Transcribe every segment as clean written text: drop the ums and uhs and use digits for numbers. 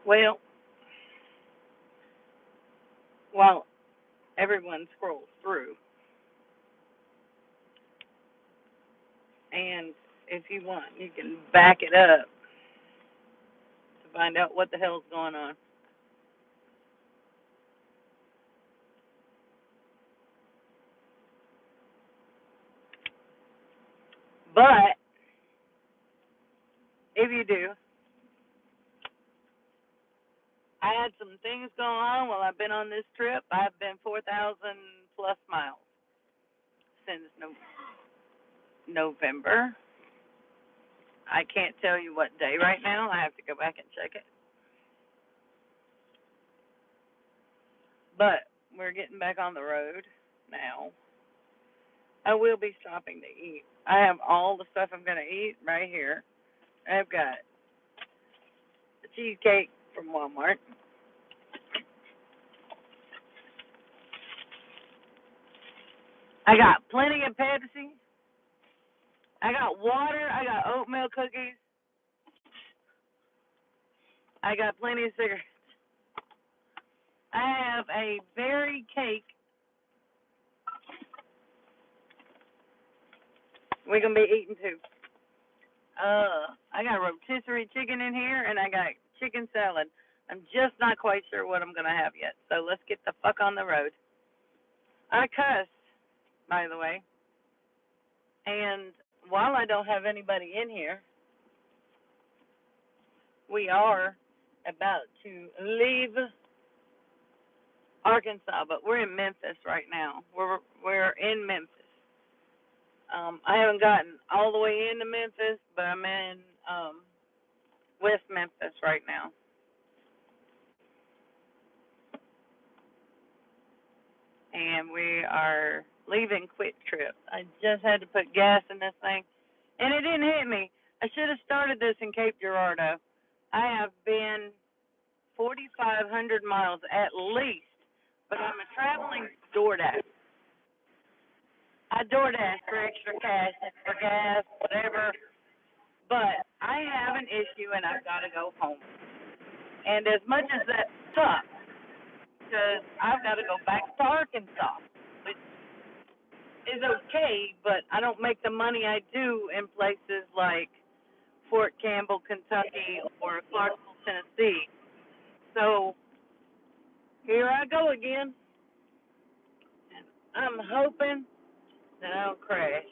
Well, while everyone scrolls through, and if you want, you can back it up to find out what the hell's going on. But if you do, I had some things going on while I've been on this trip. I've been 4,000 plus miles since November. I can't tell you what day right now. I have to go back and check it. But we're getting back on the road now. I will be stopping to eat. I have all the stuff I'm going to eat right here. I've got the cheesecake from Walmart. I got plenty of Pepsi. I got water. I got oatmeal cookies. I got plenty of cigarettes. I have a berry cake. We're going to be eating too. I got rotisserie chicken in here, and I got chicken salad. I'm just not quite sure what I'm going to have yet. So let's get the fuck on the road. I cussed, by the way. And while I don't have anybody in here, we are about to leave Arkansas, but we're in Memphis right now. We're in Memphis. I haven't gotten all the way into Memphis, but I'm in West Memphis right now. And we are leaving Quick Trip. I just had to put gas in this thing, and it didn't hit me. I should have started this in Cape Girardeau. I have been 4,500 miles at least, but I'm a traveling DoorDash. I DoorDash for extra cash, for gas, whatever. But I have an issue, and I've got to go home. And as much as that sucks, because I've got to go back to Arkansas, which is okay, but I don't make the money I do in places like Fort Campbell, Kentucky, or Clarksville, Tennessee. So here I go again. I'm hoping that I don't crash.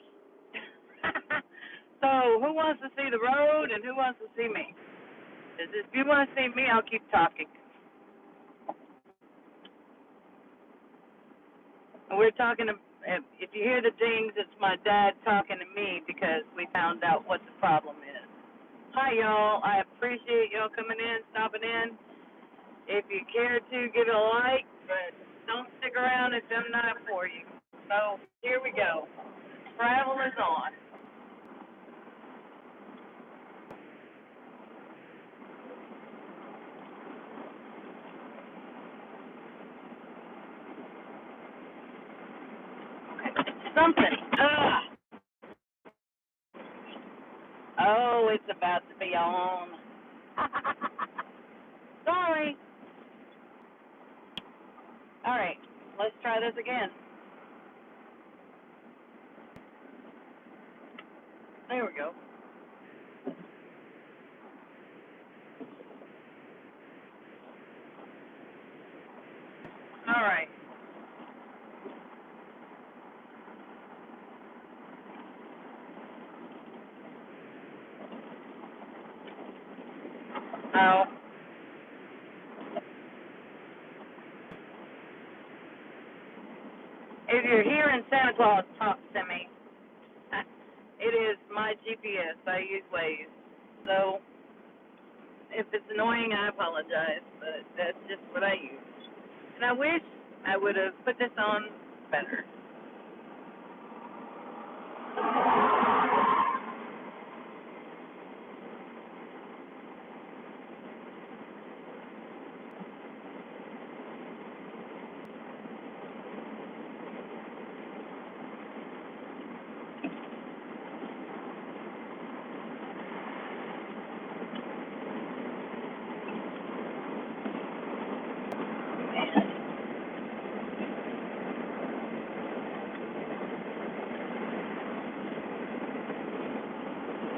So who wants to see the road and who wants to see me? Because if you want to see me, I'll keep talking. We're talking, if you hear the dings, it's my dad talking to me because we found out what the problem is. Hi, y'all. I appreciate y'all coming in, stopping in. If you care to, give it a like, but don't stick around if I'm not for you. So here we go. Travel is on. Something. Oh, it's about to be on. Sorry. All right, let's try this again. There we go. All right. Now, if you're here in Santa Claus, talk to me. It is my GPS. I use Waze. So if it's annoying, I apologize, but that's just what I use. And I wish I would have put this on better.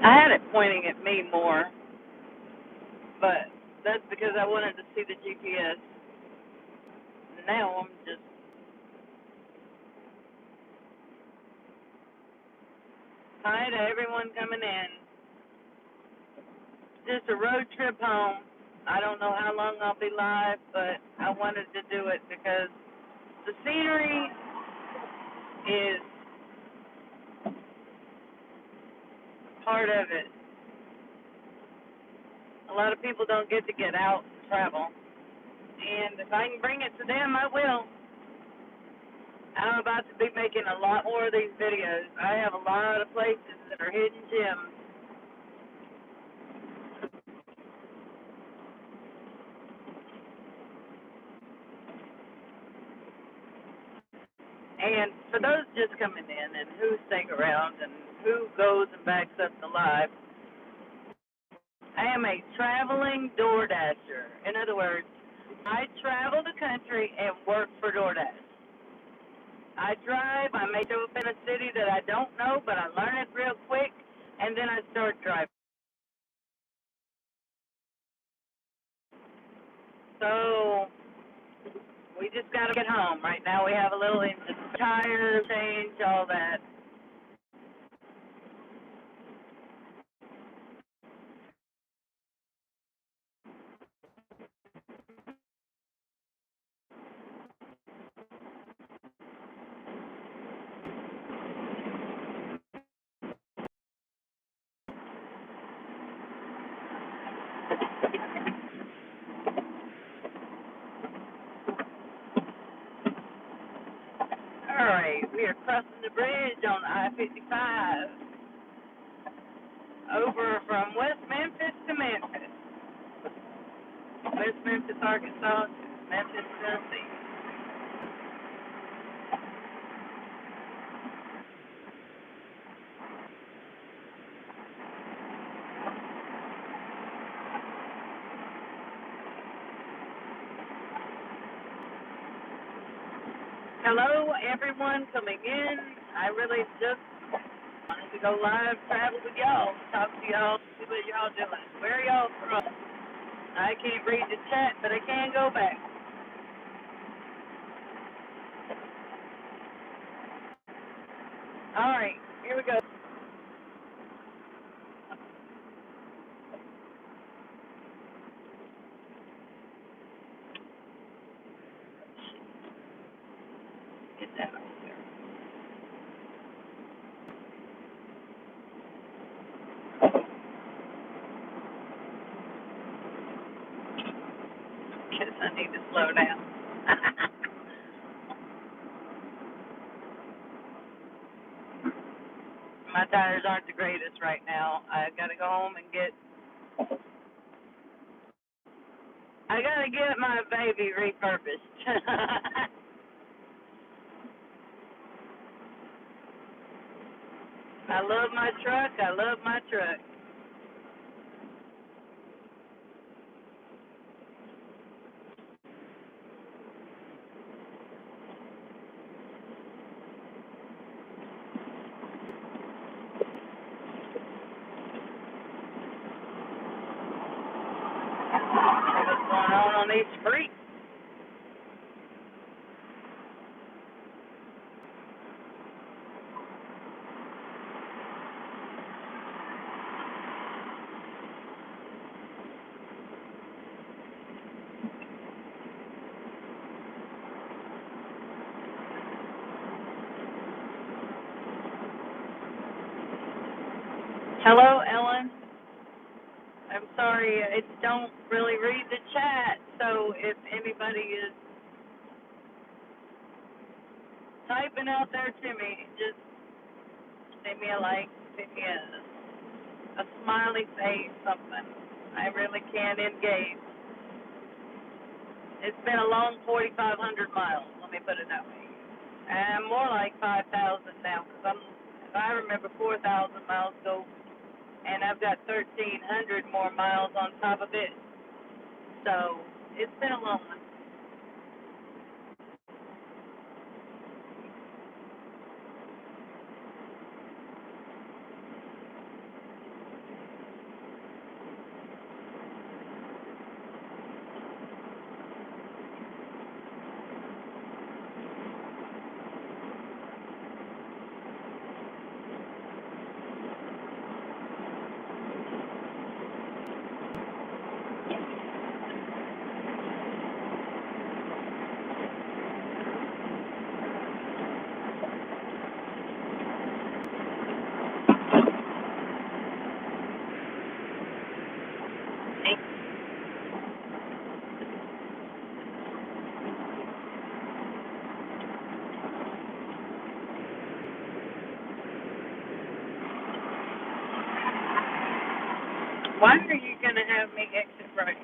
I had it pointing at me more, but that's because I wanted to see the GPS. Now I'm just, hi to everyone coming in. Just a road trip home. I don't know how long I'll be live, but I wanted to do it because the scenery is part of it. A lot of people don't get out and travel. And if I can bring it to them, I will. I'm about to be making a lot more of these videos. I have a lot of places that are hidden gems. And for those just coming in and who stick around and who goes and backs up the live, I am a traveling DoorDasher. In other words, I travel the country and work for DoorDash. I drive, I may show up in a city that I don't know, but I learn it real quick, and then I start driving. So we just got to get home. Right now we have a little engine tire change, all that. All right, we are crossing the bridge on I-55 over from West Memphis to Memphis. West Memphis, Arkansas to Memphis, Tennessee. Hello, everyone coming in. I really just wanted to go live, travel with y'all, talk to y'all, see what y'all doing. Where are y'all from? I can't read the chat, but I can go back. All right, here we go. Get that over there. Guess I need to slow down. My tires aren't the greatest right now. I gotta go home and get. I gotta get my baby refurbished. I love my truck. I love my truck. What's going on these streets? Hello, Ellen. I'm sorry, I don't really read the chat, so if anybody is typing out there to me, just send me a like, send me a smiley face, something. I really can't engage. It's been a long 4,500 miles, let me put it that way. And more like 5,000 now, because if I remember 4,000 miles ago, and I've got 1,300 more miles on top of it. So it's been a long one. Why are you going to have me exit right?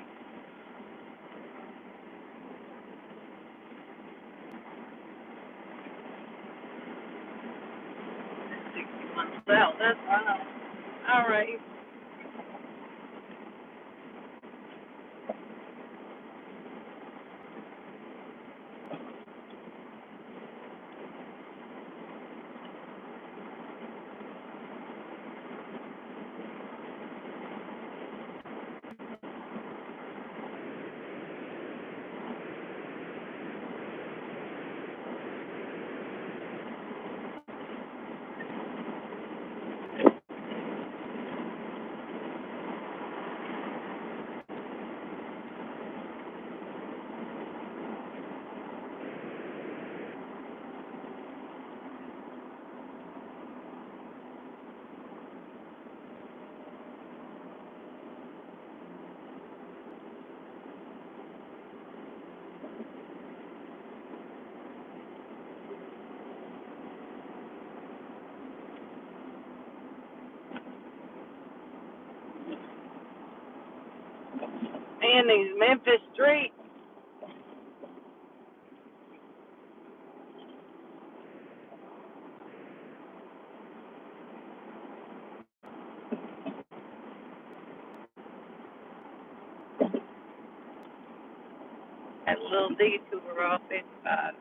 Well, that's fine. All right. Man, these Memphis streets. That little detour off 55.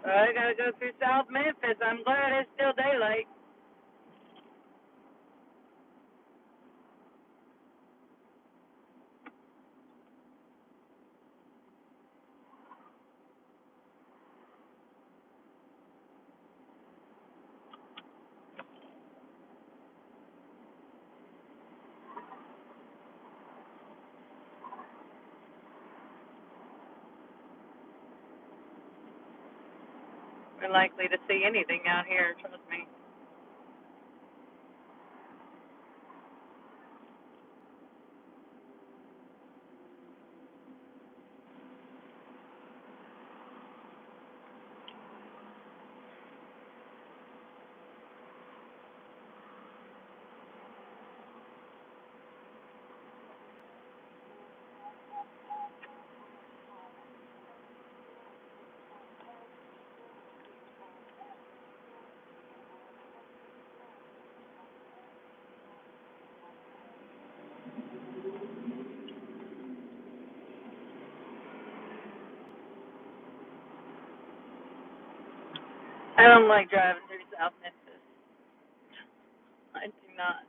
I gotta go through South Memphis. I'm glad it's still daylight. We're likely to see anything out here, trust me. I don't like driving through South Memphis. I do not.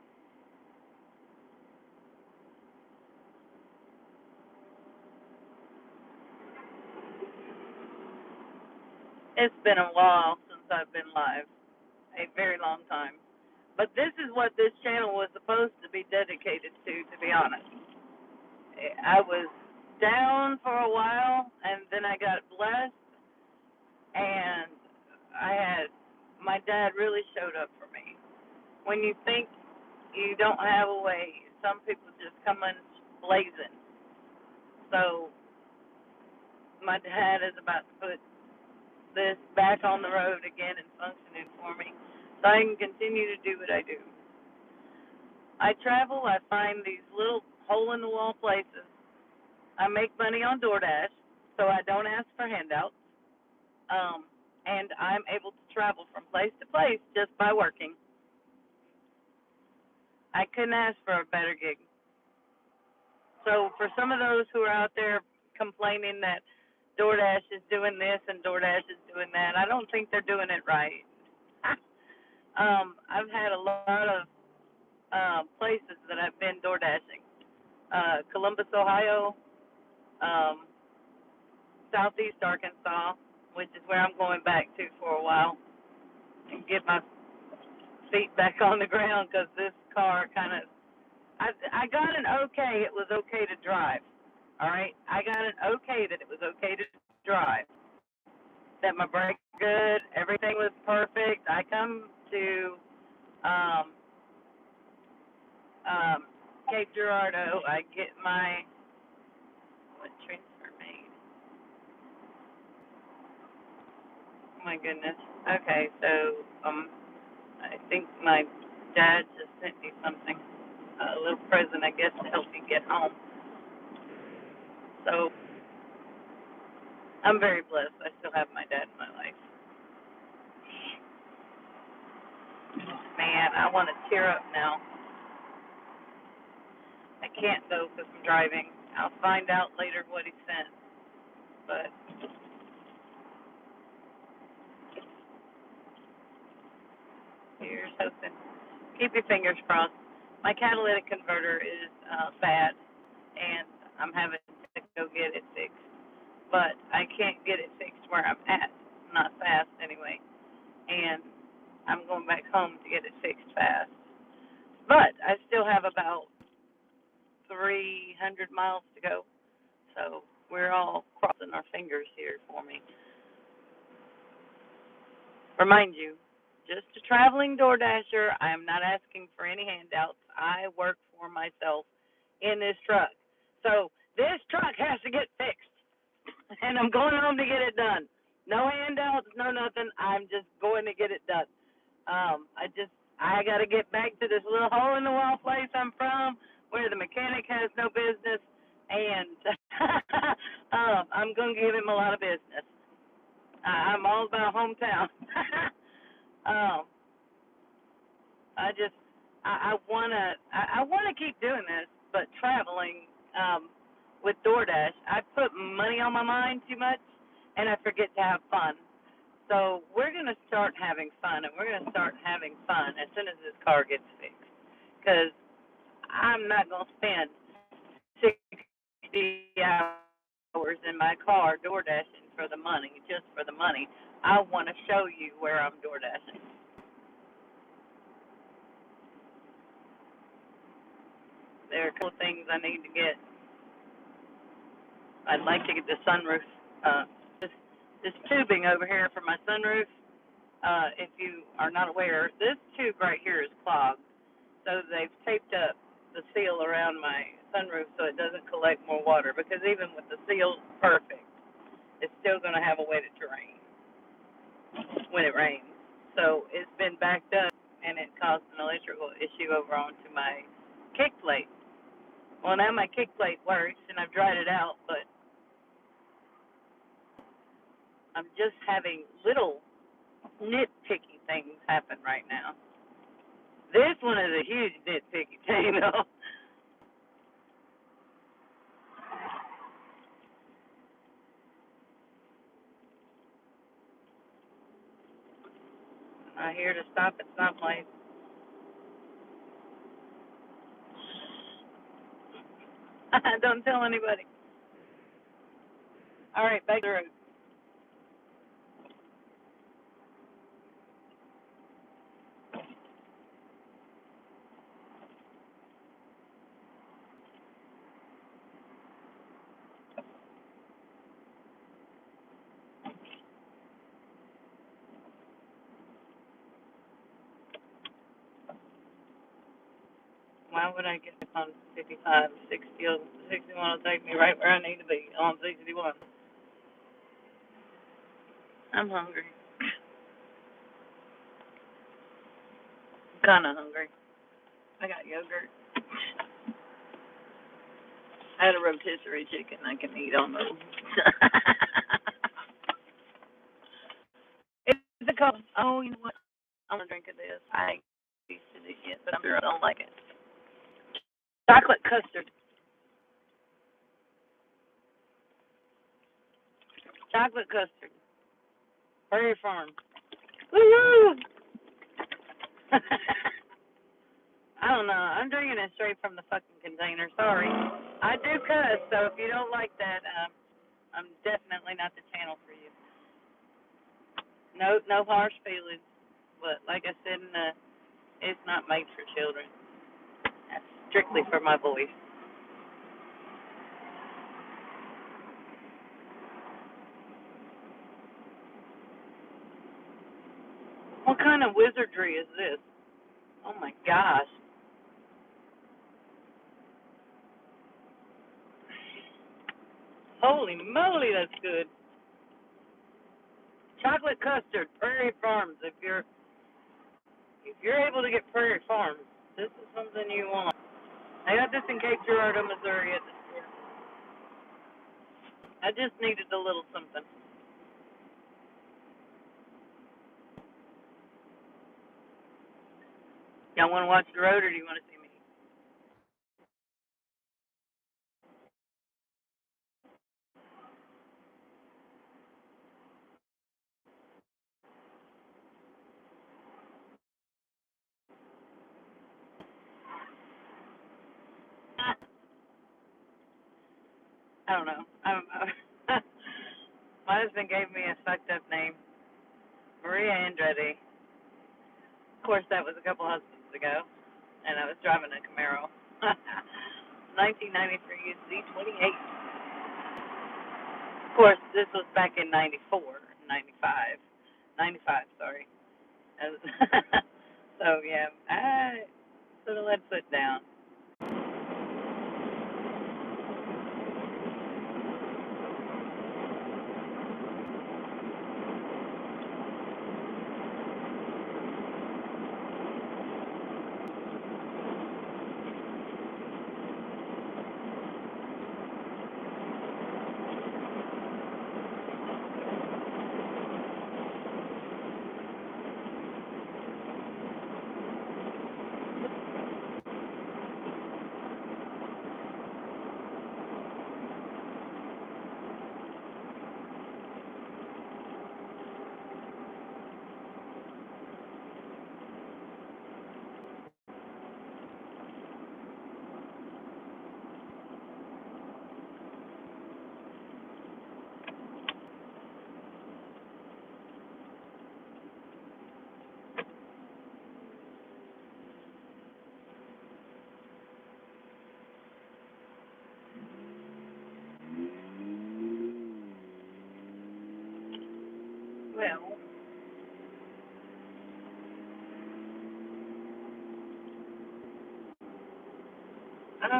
It's been a while since I've been live. A very long time. But this is what this channel was supposed to be dedicated to be honest. I was down for a while, and then I got blessed, and I had my dad really showed up for me. When you think you don't have a way, some people just come in blazing. So my dad is about to put this back on the road again and functioning for me, so I can continue to do what I do. I travel. I find these little hole in the wall places. I make money on DoorDash, so I don't ask for handouts. And I'm able to travel from place to place just by working. I couldn't ask for a better gig. So for some of those who are out there complaining that DoorDash is doing this and DoorDash is doing that, I don't think they're doing it right. I've had a lot of places that I've been door dashing. Columbus, Ohio, um, Southeast Arkansas, which is where I'm going back to for a while and get my feet back on the ground because this car kind of. I got an okay. It was okay to drive. All right, I got an okay that it was okay to drive. That my brakes were good. Everything was perfect. I come to um, um, Cape Girardeau. I get my what transfer made. Oh my goodness. Okay, so I think my Dad just sent me something, a little present, I guess, to help me get home. So I'm very blessed. I still have my dad in my life. Man, I want to tear up now. I can't though because I'm driving. I'll find out later what he sent. But here's hoping. Keep your fingers crossed. My catalytic converter is bad, and I'm having to go get it fixed. But I can't get it fixed where I'm at. Not fast anyway. And I'm going back home to get it fixed fast. But I still have about 300 miles to go. So we're all crossing our fingers here for me. Remind you, just a traveling DoorDasher. I am not asking for any handouts. I work for myself in this truck. So this truck has to get fixed. And I'm going home to get it done. No handouts, no nothing. I'm just going to get it done. I got to get back to this little hole in the wall place I'm from where the mechanic has no business. And I'm going to give him a lot of business. I'm all about hometown. um, I wanna keep doing this, but traveling with DoorDash, I put money on my mind too much, and I forget to have fun. So we're gonna start having fun, and we're gonna start having fun as soon as this car gets fixed, because I'm not gonna spend 60 hours in my car DoorDashing for the money, just for the money. I want to show you where I'm DoorDashing. There are a couple of things I need to get. I'd like to get the sunroof. This tubing over here for my sunroof. If you are not aware, this tube right here is clogged, so they've taped up the seal around my sunroof so it doesn't collect more water. Because even with the seal perfect, it's still going to have a wetted terrain when it rains. So it's been backed up, and it caused an electrical issue over onto my kick plate. Well, now my kick plate works, and I've dried it out, but I'm just having little nitpicky things happen right now. This one is a huge nitpicky thing, though. I'm here to stop at someplace. Don't tell anybody. All right, back to the road. Why would I get on 55, 60, 61 will take me right where I need to be on 61. I'm hungry. I'm kind of hungry. I got yogurt. I had a rotisserie chicken I can eat on those. It's a cup. Oh, you know what? I'm going to drink of this. I ain't used to this yet, but I'm sure I don't like it. Chocolate custard. Chocolate custard. Prairie Farm. Woo! I don't know. I'm drinking it straight from the fucking container. Sorry. I do cuss, so if you don't like that, I'm definitely not the channel for you. No harsh feelings. But like I said, it's not made for children. That's strictly for my boys. What kind of wizardry is this? Oh my gosh. Holy moly, that's good. Chocolate custard, Prairie Farms. If you're you're able to get Prairie Farms. This is something you want. I got this in Cape Girardeau, Missouri at the store. I just needed a little something. Y'all want to watch the road, or do you want to see me? I don't know. My husband gave me a fucked up name, Maria Andretti. Of course, that was a couple husbands ago, and I was driving a Camaro. 1993 Z28. Of course, this was back in 94, 95, 95, sorry. So, yeah, I sort of let foot down. Well,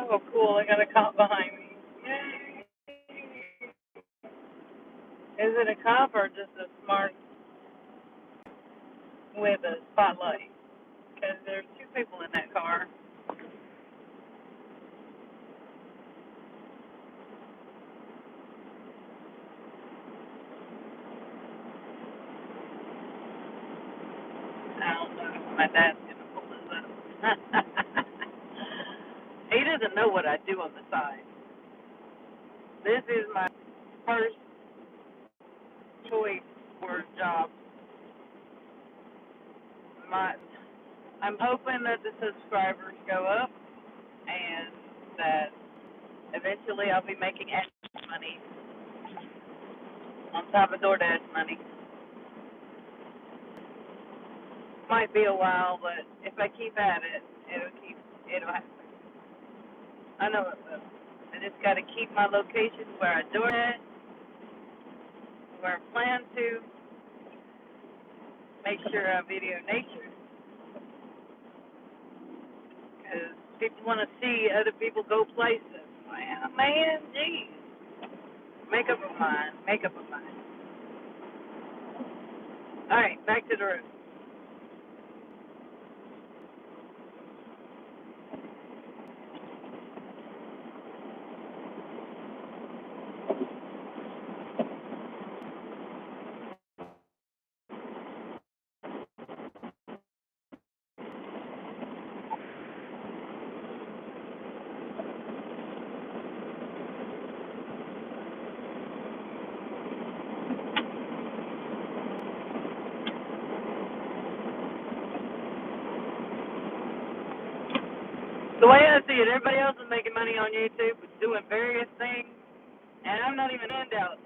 oh, cool. I got a cop behind me. Yay. Is it a cop or just a smart with a spotlight? Because there's two people in that car. I don't know if my dad's going to pull this up. He doesn't know what I do on the side. This is my first choice for a job. I'm hoping that the subscribers go up and that eventually I'll be making extra money on top of DoorDash money. Might be a while, but if I keep at it, it'll happen. I know it will. I just got to keep my location where I DoorDash, where I plan to. Make sure I video nature, because people want to see other people go places. Well, man, geez. Make up a mind. Make up a mind. All right, back to the room. The way I see it, everybody else is making money on YouTube, doing various things, and I'm not even in doubt.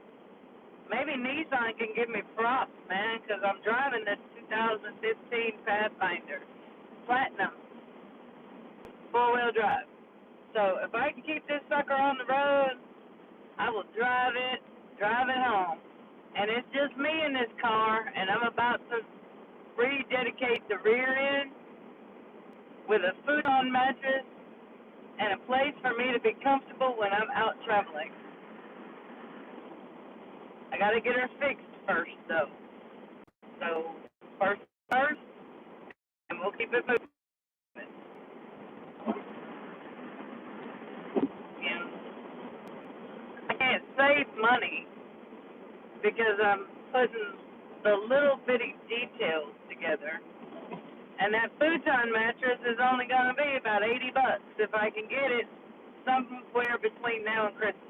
Maybe Nissan can give me props, man, because I'm driving this 2015 Pathfinder Platinum four-wheel drive. So if I can keep this sucker on the road, I will drive it home. And it's just me in this car, and I'm about to rededicate the rear end with a futon mattress and a place for me to be comfortable when I'm out traveling. I got to get her fixed first, though. So first, and We'll keep it moving. You know, I can't save money because I'm putting the little bitty details together. And that futon mattress is only going to be about $80 if I can get it somewhere between now and Christmas.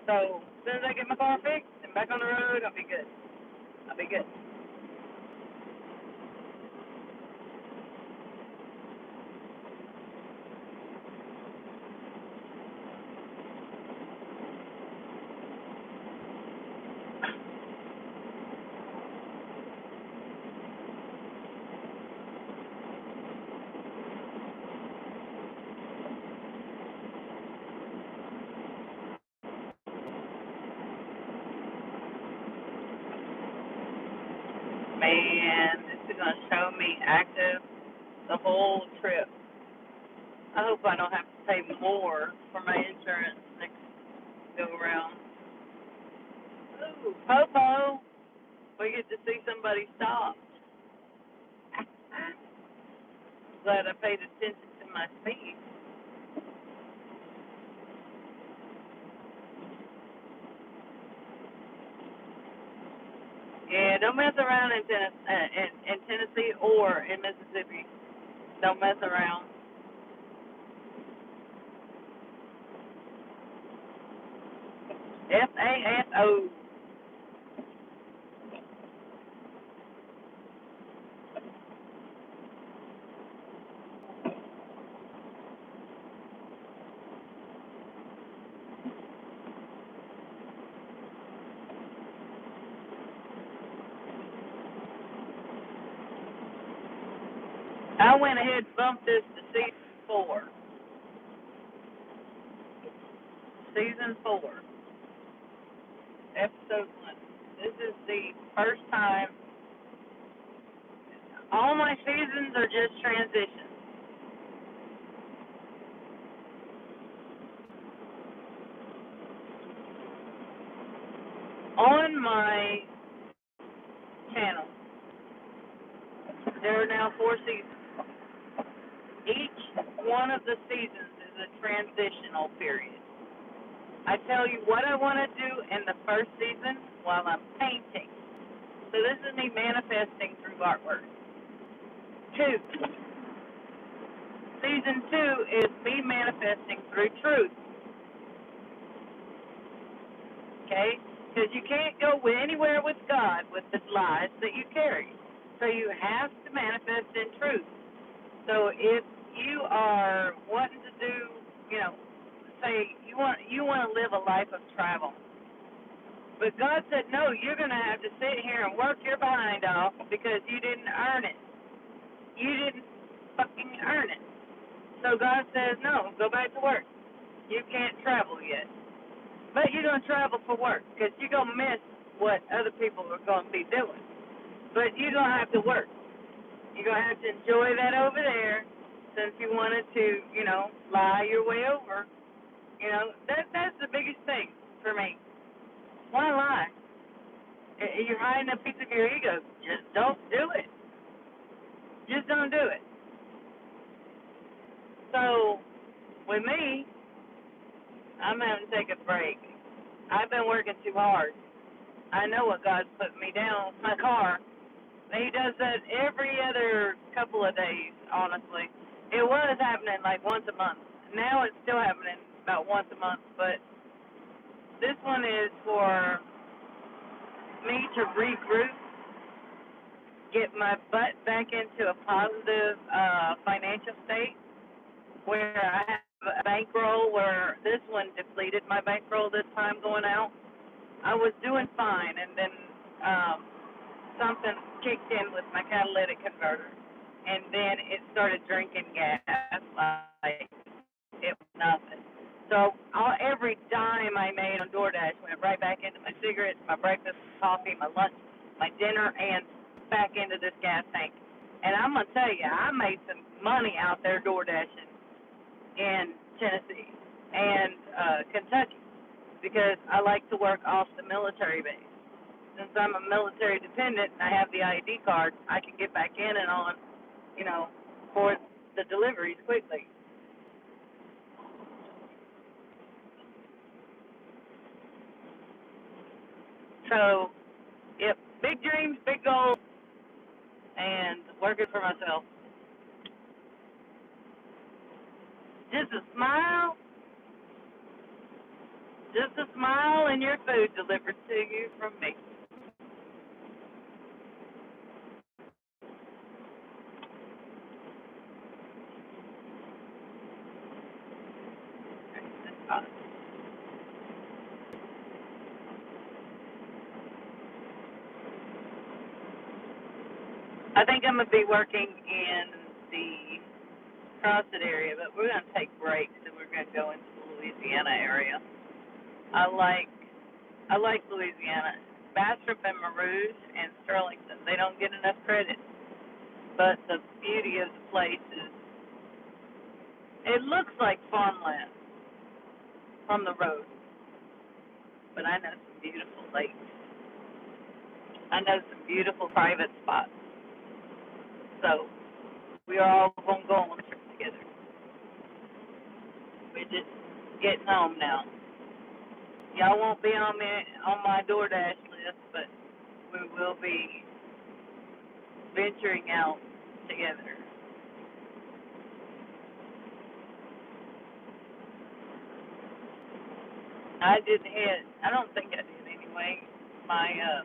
So as soon as I get my car fixed and back on the road, I'll be good. I'll be good. Man, this is going to show me active the whole trip. I hope I don't have to pay more for my insurance next go around. Ooh, Popo, we get to see somebody stop. Glad I paid attention to my speed. Yeah, don't mess around in Tennessee or in Mississippi. Don't mess around. FASO. I went ahead and bumped this to season 4. Season 4. Episode 1. This is the first time. All my seasons are just transitions. On my channel, there are now 4 seasons. Each one of the seasons is a transitional period. I tell you what I want to do in the first season while I'm painting. So this is me manifesting through artwork. 2. Season 2 is me manifesting through truth. Okay? Because you can't go anywhere with God with the lies that you carry. So you have to manifest in truth. So if you are wanting to do, say you want to live a life of travel, but God said, no, you're going to have to sit here and work your behind off because you didn't earn it. You didn't fucking earn it. So God says, no, go back to work. You can't travel yet. But you're going to travel for work because you're going to miss what other people are going to be doing. But you're going to have to work. You're going to have to enjoy that over there since you wanted to, lie your way over. That's the biggest thing for me. Why lie? You're hiding a piece of your ego. Just don't do it. Just don't do it. So, with me, I'm having to take a break. I've been working too hard. I know what God's putting me down with my car. He does that every other couple of days, honestly. It was happening like once a month. Now it's still happening about once a month, but this one is for me to regroup, get my butt back into a positive financial state where I have a bankroll where this one depleted my bankroll this time going out. I was doing fine, and then something kicked in with my catalytic converter, and then it started drinking gas like it was nothing. So every dime I made on DoorDash went right back into my cigarettes, my breakfast, coffee, my lunch, my dinner, and back into this gas tank. And I'm going to tell you, I made some money out there DoorDashing in Tennessee and Kentucky because I like to work off the military base. Since I'm a military dependent and I have the ID card, I can get back in and on you know, for the deliveries quickly. So, yep, big dreams, big goals, and working for myself. Just a smile, just a smile, and your food delivered to you from me. I think I'm gonna be working in the CrossFit area, but we're gonna take breaks and we're gonna go into the Louisiana area. I like I like Louisiana. Bastrop and Marouge and Sterlington, they don't get enough credit. But the beauty of the place is it looks like farmland from the road. But I know some beautiful lakes. I know some beautiful private spots. So we are all gonna go on a trip together. We're just getting home now. Y'all won't be on my DoorDash list, but we will be venturing out together. I didn't hit. I don't think I did anyway. My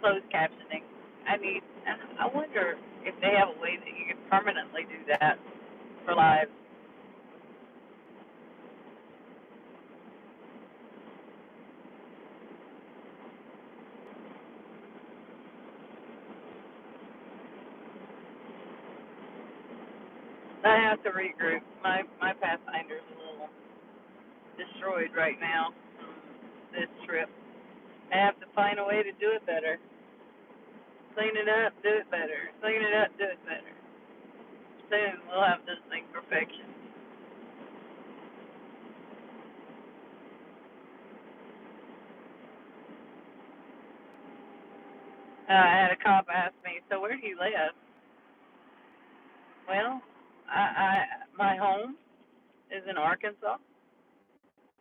closed captioning. I need. I wonder if they have a way that you can permanently do that for live. I have to regroup. My Pathfinder's a little destroyed right now from this trip. I have to find a way to do it better. Clean it up, do it better. Clean it up, do it better. Soon we'll have this thing perfection. I had a cop ask me, so where do you live? Well, I my home is in Arkansas.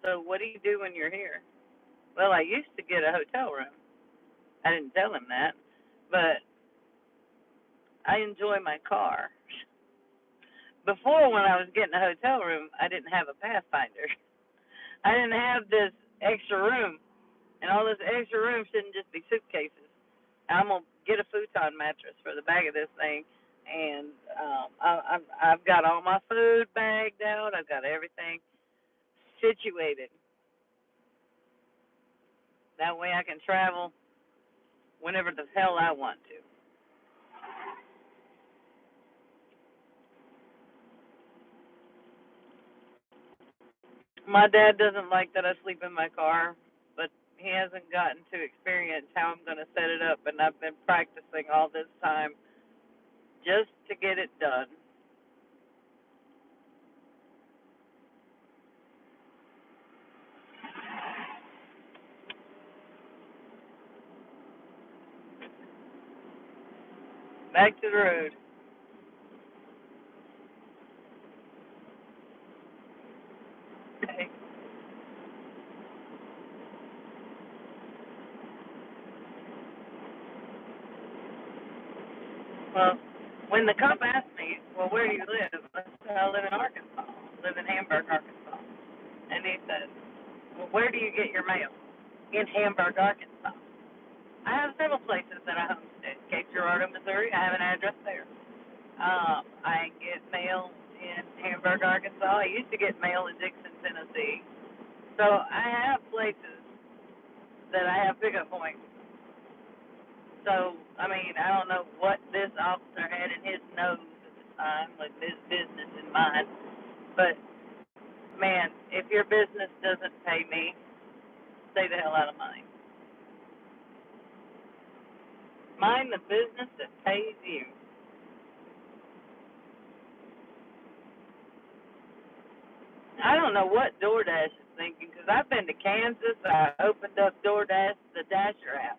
So what do you do when you're here? Well, I used to get a hotel room. I didn't tell him that, but I enjoy my car. Before, when I was getting a hotel room, I didn't have a Pathfinder. I didn't have this extra room, and all this extra room shouldn't just be suitcases. I'm gonna get a futon mattress for the back of this thing, and I've got all my food bagged out. I've got everything situated. That way, I can travel whenever the hell I want to. My dad doesn't like that I sleep in my car, but he hasn't gotten to experience how I'm going to set it up, and I've been practicing all this time just to get it done. Back to the road. Okay. Well, when the cop asked me, well, where do you live? I said, I live in Arkansas. I live in Hamburg, Arkansas. And he said, well, where do you get your mail? In Hamburg, Arkansas. I have several places that I homestead. Cape Girardeau, Missouri. I have an address there. I get mail in Hamburg, Arkansas. I used to get mail in Dixon, Tennessee. So I have places that I have pickup points. So, I mean, I don't know what this officer had in his nose at the time with his business in mind. But, man, if your business doesn't pay me, stay the hell out of mine. Mind the business that pays you. I don't know what DoorDash is thinking because I've been to Kansas. I opened up DoorDash, the Dasher app,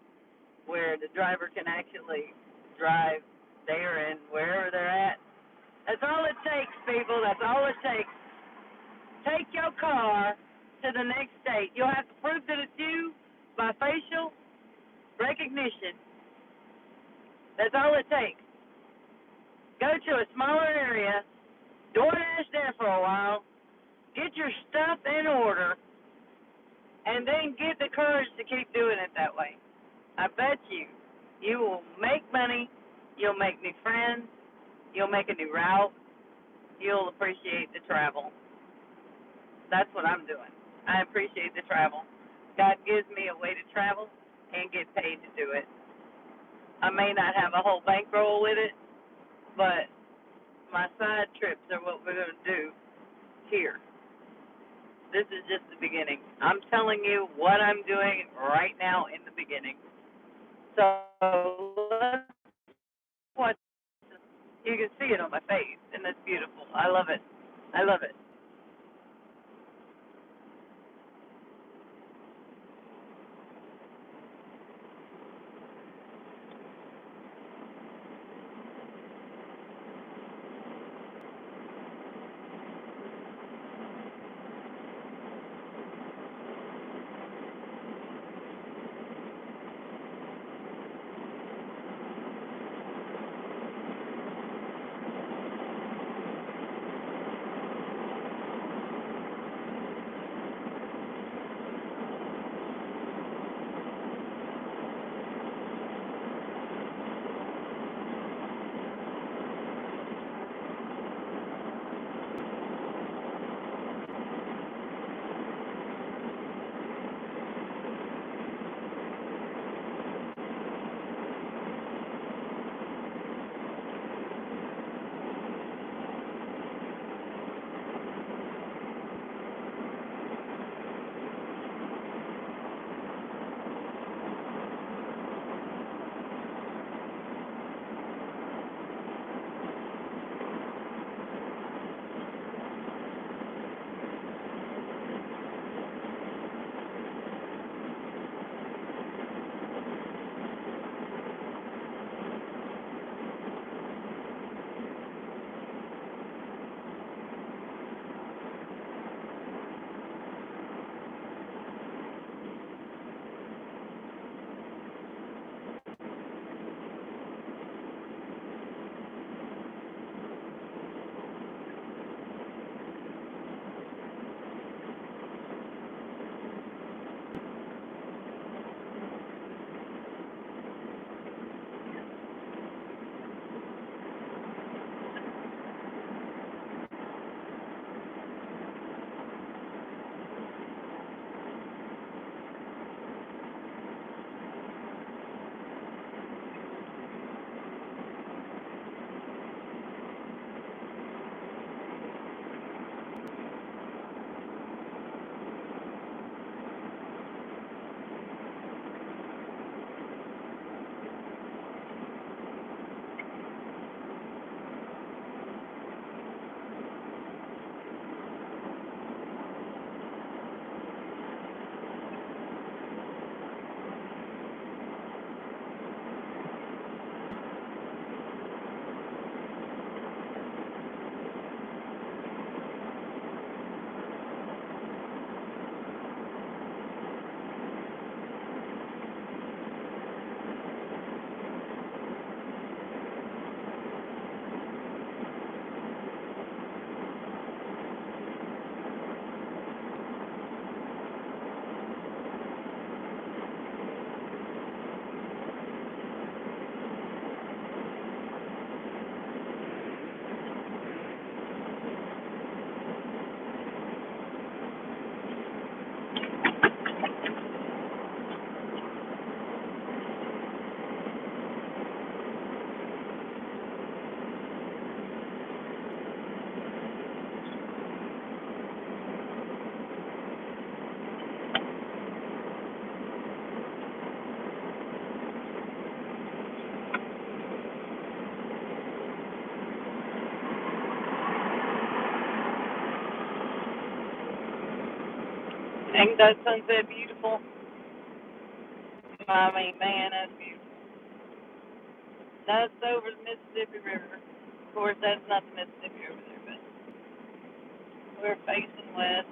where the driver can actually drive there and wherever they're at. takes, people. That's all it takes. Take your car to the next state. You'll have to prove that it's you by facial recognition. That's all it takes. Go to a smaller area, DoorDash there for a while, get your stuff in order, and then get the courage to keep doing it that way. I bet you will make money, you'll make new friends, you'll make a new route, you'll appreciate the travel. That's what I'm doing. I appreciate the travel. God gives me a way to travel and get paid to do it. I may not have a whole bankroll with it, but my side trips are what we're going to do here. This is just the beginning. I'm telling you what I'm doing right now in the beginning. So let's watch. You can see it on my face, and that's beautiful. I love it. I love it. Ain't that sunset beautiful? I mean, man, that's beautiful. That's over the Mississippi River. Of course, that's not the Mississippi over there, but We're facing west.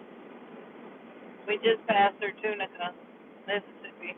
We just passed through Tunica, Mississippi.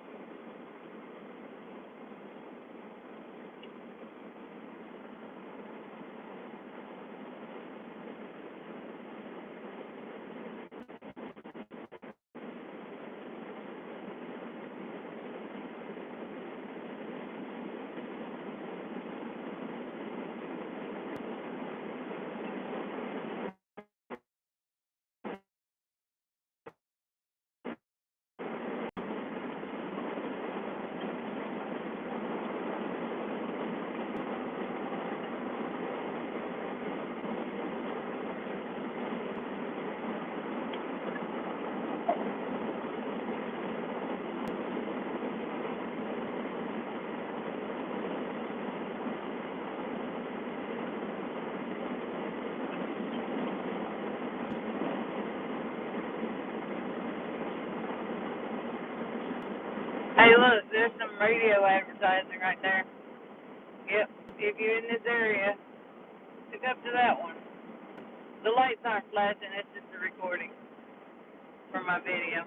Hey, look, there's some radio advertising right there. Yep, if you're in this area, pick up to that one. The lights aren't flashing, it's just a recording for my video.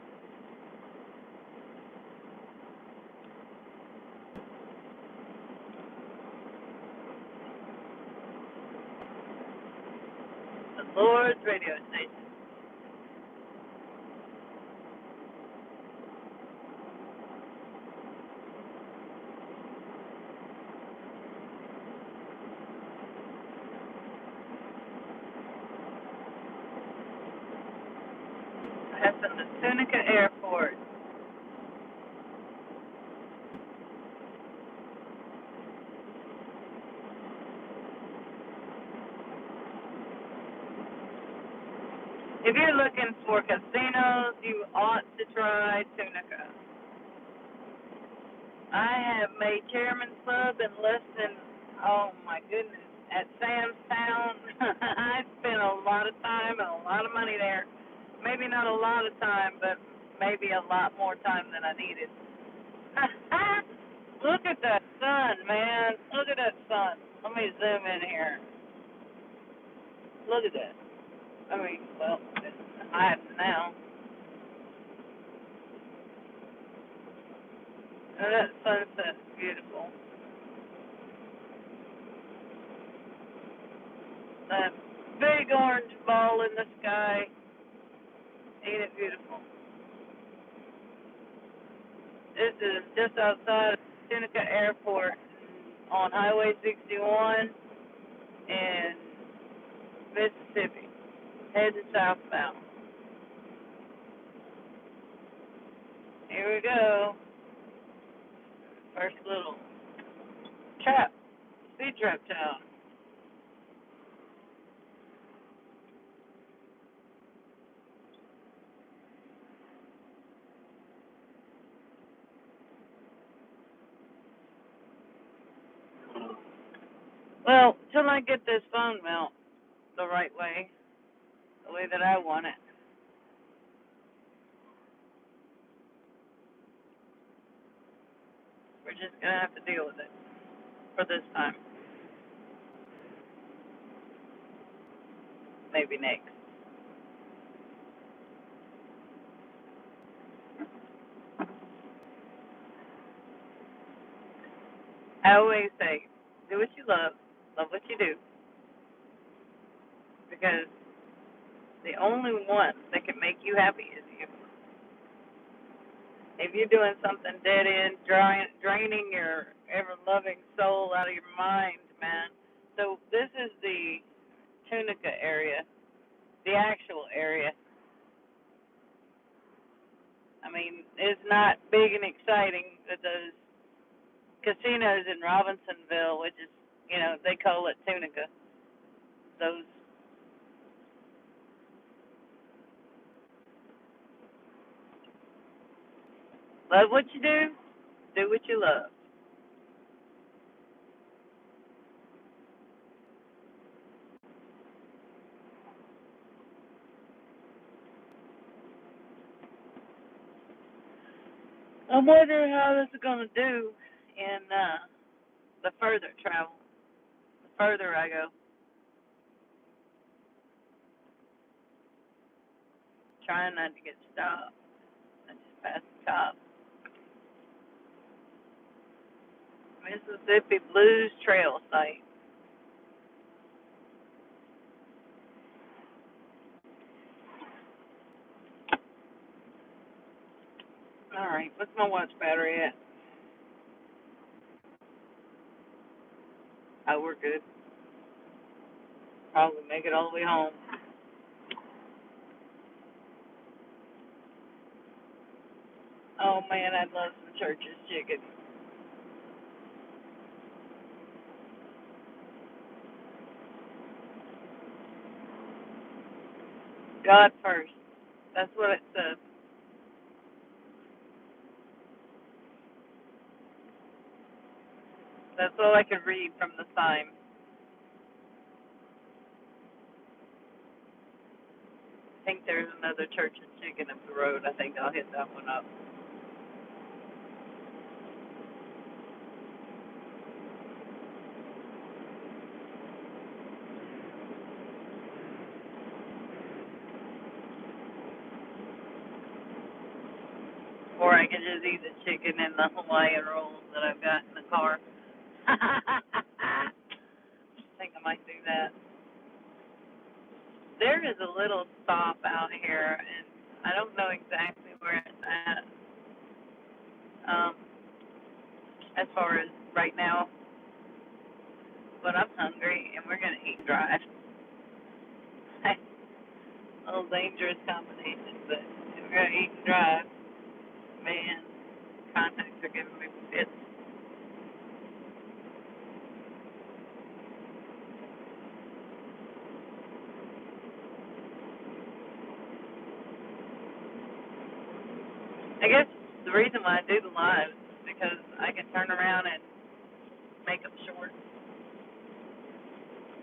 The Lord's radio station. That's in the Tunica Airport. If you're looking for casinos, you ought to try Tunica. I have made Chairman's Club in less than, oh my goodness, at Sam's Town. I spent a lot of time and a lot of money there. Maybe not a lot of time, but maybe a lot more time than I needed. Look at that sun, man. Look at that sun. Let me zoom in here. Look at that. I mean, well, it's hiding now. And that sunset's beautiful. That big orange ball in the sky. Ain't it beautiful? This is just outside of Tunica Airport on Highway 61 in Mississippi, heading southbound. Here we go. First little trap, speed trap town. Well, till I get this phone mount the right way, the way that I want it, we're just going to have to deal with it for this time. Maybe next. I always say, do what you love what you do, because the only one that can make you happy is you. If you're doing something dead end, draining your ever loving soul out of your mind, man. So this is the Tunica area, the actual area. I mean, it's not big and exciting, but those casinos in Robinsonville, which is, they call it Tunica. Those. Love what you do what you love. I'm wondering how this is going to do in the further travel, the further I go. trying not to get stopped. I just passed the cop. Mississippi Blues Trail Site. All right, what's my watch battery at? Oh, we're good. Probably make it all the way home. Oh man, I'd love some Church's chicken. God first. That's what it says. That's all I could read from the sign. I think there's another Church's chicken up the road. I think I'll hit that one up. Or I could just eat the chicken and the Hawaiian rolls that I've got in the car. I think I might do that. There is a little stop out here, and I don't know exactly where it's at. Um, as far as right now, but I'm hungry, and we're gonna eat dry. A little dangerous combination, but we're gonna eat and drive. Man, contacts are giving me fits. I guess the reason why I do the lives is because I can turn around and make them short,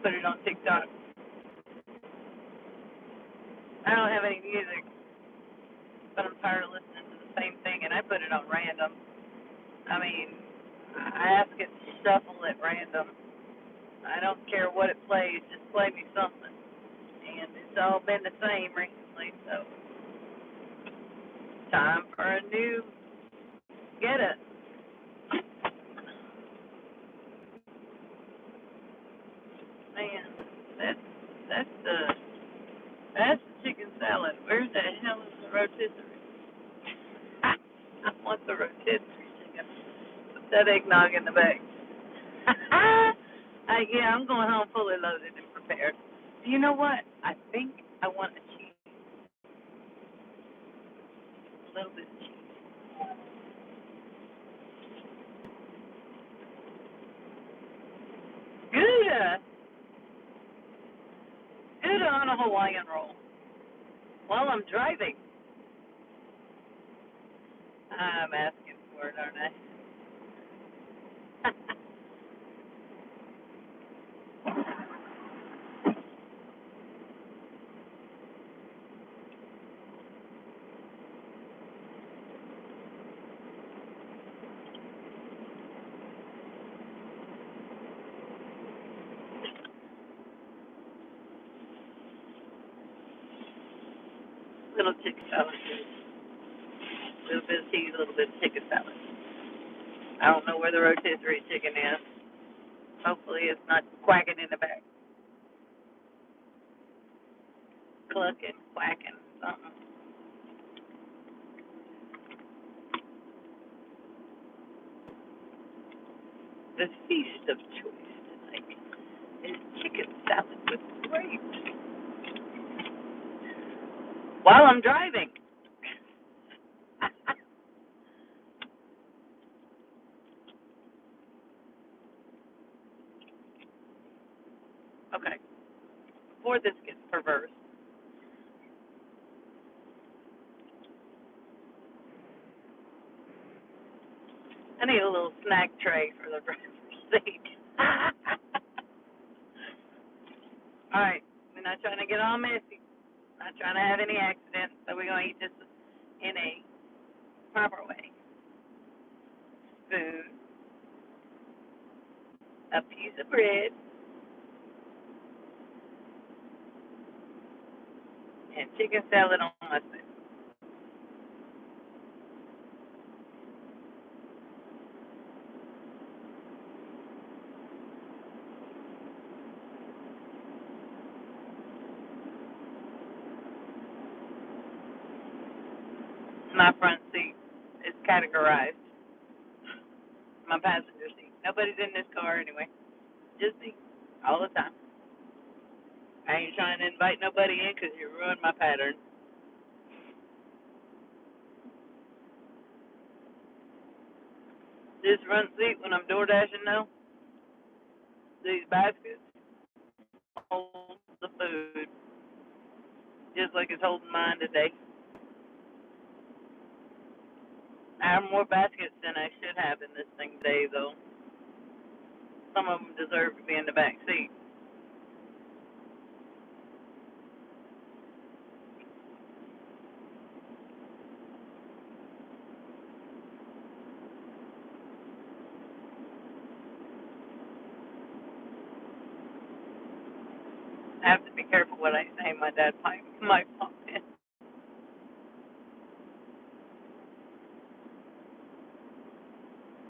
put it on TikTok. I don't have any music, but I'm tired of listening to the same thing, and I put it on random. I mean, I ask it to shuffle at random. I don't care what it plays, just play me something. And it's all been the same recently, so time for a new gettin. Man, that's that's the that's the chicken salad. Where the hell is the rotisserie? I want the rotisserie chicken. Put that eggnog in the bag. Yeah, I'm going home fully loaded and prepared. You know what? I think I want a cheese, a little bit of cheese. Gouda, Gouda on a Hawaiian roll while I'm driving. I'm asking for it, aren't I? Little chicken salad. A little bit of cheese, a little bit of chicken salad. I don't know where the rotisserie chicken is. Hopefully it's not quacking in the back. Clucking, quacking, something. The feast of choice tonight is chicken salad with grapes. While I'm driving. Okay, before this gets perverse, I need a little snack tray for the driver's seat. All right, we're not trying to get all messy. Not trying to have any accidents, so we're going to eat this in a proper way. Spoon, a piece of bread, and chicken salad on my spoon. My front seat is categorized. My passenger seat. Nobody's in this car anyway. Just me. All the time. I ain't trying to invite nobody in because you ruined my pattern. This front seat when I'm door dashing now, these baskets hold the food just like it's holding mine today. I have more baskets than I should have in this thing today, though. Some of them deserve to be in the back seat. I have to be careful what I say. My dad might